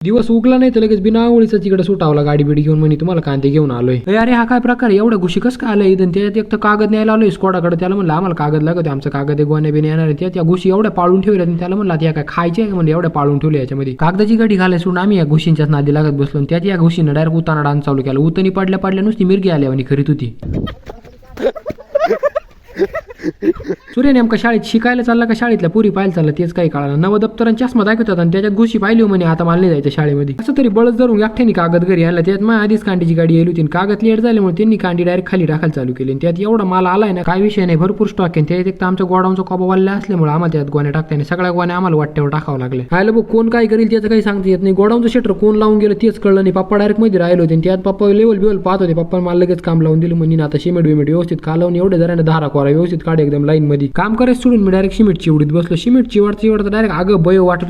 दिवस उगला नाही तर लगेच बिना आवळीचा तिकडे सुटावला गाडी बिडी घेऊन म्हणे तुम्हाला कांदे घेऊन आलोय. अरे हा काय प्रकार एवढ्या घुशी कसं काय आलं इथं. त्याच्यात एक तर कागद न्यायला आलोय स्कॉडाकडे. त्याला म्हणलं आम्हाला कागद लागत आमचं कागद गोण्या बिण्या येणार आहे. त्या घुशी एवढ्या पाळून ठेवल्या. त्याला म्हणलं त्या काय खायचे म्हणजे एवढ्या पाळून ठेवल्या याच्यामध्ये. कागदाची गाडी घालाय सोडून आम्ही या घुशींच्याच नादी लागत बसलो. त्यात या घुशीनं डायरेक्ट उताना डान्स चालू केला. उतनी पडल्या नुसती मिरगी आल्या आणि खरीत होती. सूर्य नेमका शाळेत शिकायला चालला का शाळेतल्या पुरी पाहायला चालला तेच काही कळालं. नव दप्तरांची चष्मा दाखवतात आणि त्याच्यात घुशी पाहिली म्हणे आता मला नाही जायचं शाळेमध्ये. असं तरी बळच धरून एकट्याने कागद घरी आणला. त्यात मग आधीच कांडीची गाडी येईल होती. कागद लेट झाल्यामुळे त्यांनी कांडी डायरेक्ट खाली टाकायला चालू केली. त्यात एवढा माल आलाय ना काय विषय नाही भरपूर स्टॉक आहे. त्यात एक तर आमच्या गोडाऊनचा कोबा वाढला असल्यामुळे आम्हाला त्यात गोण्या टाकताना सगळ्या गोण्या आम्हाला वाट्यावर टाकावं लागले. आयला बघ कोण काय करेल त्याचं काही सांगता येत नाही. गोडाऊनचं शटर कोण लावून गेलं तेच कळलं नाही. पप्पा डायरेक्ट मध्ये राहिलो होते. त्यात पप्पा लेवल पाहत होते. पप्पा मला लगेच काम लावून दिलं म्हणजे आता सिमेंट व्यवस्थित कालवून एवढे जराने धारा कोरा व्यवस्थित काढ एकदम लाईन मध्ये काम करायचं सोडून मी डायरेक्ट सिमेंट चिवडीत बसलो. सिमेंट चिवडता डायरेक्ट अगं बयो वाटत